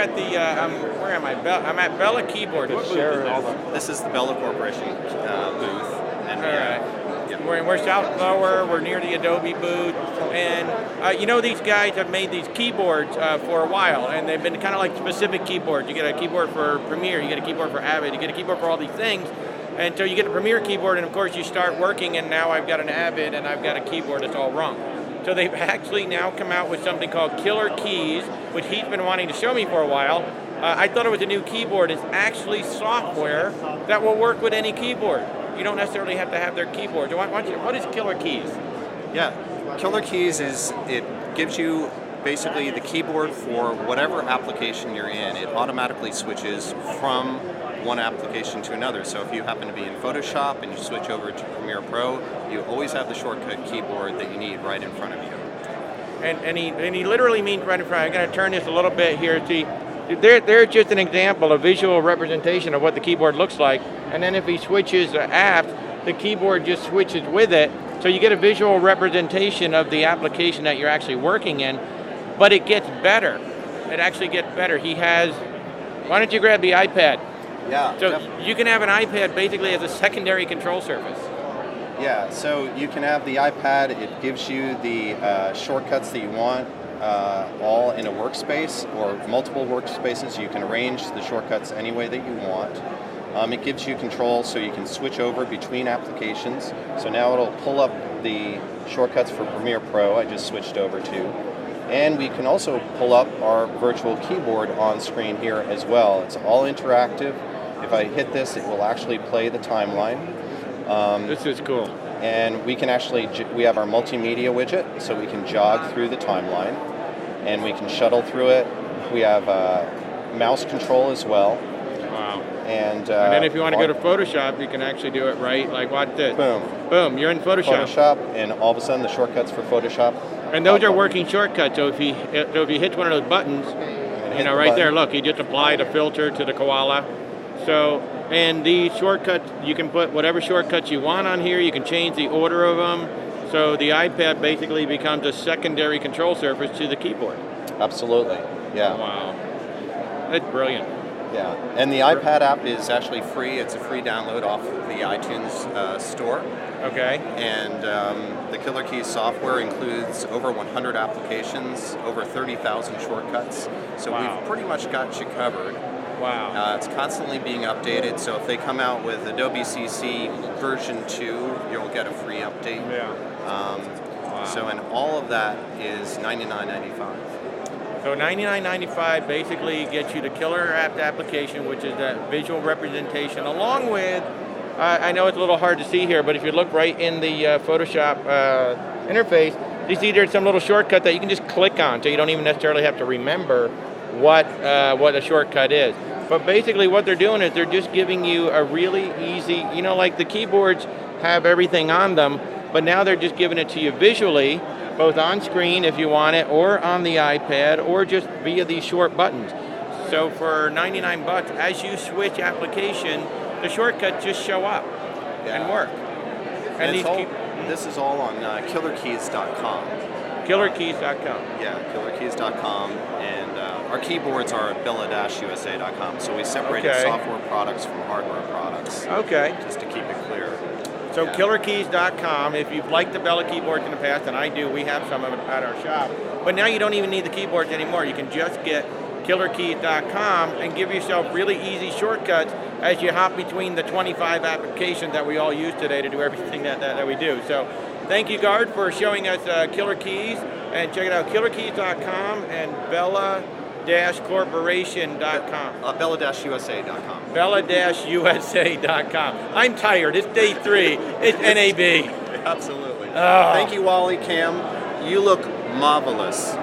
at the, where am I? I'm at Bella Keyboard. What booth is this? This is the Bella Corporation booth. And All right. We're South Lower, we're near the Adobe booth, and you know these guys have made these keyboards for a while, and they've been kind of like specific keyboards. You get a keyboard for Premiere, you get a keyboard for Avid, you get a keyboard for all these things, and so you get a Premiere keyboard, and of course you start working, and now I've got an Avid, and I've got a keyboard that's all wrong. So they've actually now come out with something called Killer Keys, which he's been wanting to show me for a while. I thought it was a new keyboard. It's actually software that will work with any keyboard. You don't necessarily have to have their keyboard. What is Killer Keys? Yeah, Killer Keys it gives you basically the keyboard for whatever application you're in. It automatically switches from one application to another. So if you happen to be in Photoshop and you switch over to Premiere Pro, you always have the shortcut keyboard that you need right in front of you. And he literally means right in front. I'm going to turn this a little bit here. See, there's just an example, a visual representation of what the keyboard looks like. And then if he switches apps, the keyboard just switches with it. So you get a visual representation of the application that you're actually working in, but it gets better. It actually gets better. He has, why don't you grab the iPad? Yeah. So definitely. You can have an iPad basically as a secondary control surface. Yeah, so you can have the iPad. It gives you the shortcuts that you want all in a workspace or multiple workspaces. You can arrange the shortcuts any way that you want. It gives you control so you can switch over between applications. So now it'll pull up the shortcuts for Premiere Pro I just switched over to. And we can also pull up our virtual keyboard on screen here as well. It's all interactive. If I hit this, it will actually play the timeline. This is cool. And we can actually, we have our multimedia widget, so we can jog through the timeline. And we can shuttle through it. We have mouse control as well. Wow. And then if you want to go to Photoshop, you can actually do it right, like watch this. Boom. Boom, you're in Photoshop. And all of a sudden the shortcuts for Photoshop. And those are working shortcuts, so if he hits one of those buttons, you know, right there, look, he just applied a filter to the koala. So, and the shortcuts, you can put whatever shortcuts you want on here, you can change the order of them. So the iPad basically becomes a secondary control surface to the keyboard. Absolutely, yeah. Wow, that's brilliant. Yeah, and the iPad app is actually free. It's a free download off of the iTunes store. Okay. And the Killer Keys software includes over 100 applications, over 30,000 shortcuts. So we've pretty much got you covered. Wow. It's constantly being updated, so if they come out with Adobe CC version 2, you'll get a free update. Yeah. Wow. So, and all of that is $99.95. So $99.95 basically gets you the killer app application, which is that visual representation, along with, I know it's a little hard to see here, but if you look right in the Photoshop interface, you see there's some little shortcut that you can just click on, so you don't even necessarily have to remember what a shortcut is. But basically what they're doing is they're just giving you a really easy, you know, like the keyboards have everything on them, but now they're just giving it to you visually, both on screen if you want it, or on the iPad, or just via these short buttons. So for 99 bucks, as you switch application, the shortcuts just show up and work. And this is all on killerkeys.com. Killerkeys.com. Yeah, killerkeys.com, and our keyboards are at bella-usa.com. So we separated software products from hardware products. Okay. Just to keep it clear. So killerkeys.com, if you've liked the Bella keyboards in the past, and I do, we have some of them at our shop, but now you don't even need the keyboards anymore. You can just get killerkeys.com and give yourself really easy shortcuts as you hop between the 25 applications that we all use today to do everything that we do. So thank you, Gard, for showing us Killer Keys, and check it out, killerkeys.com and Bella-Corporation.com. Bella-USA.com. Bella-USA.com. I'm tired. It's day 3. It's NAB. Absolutely. Thank you, Wally. Cam, you look marvelous.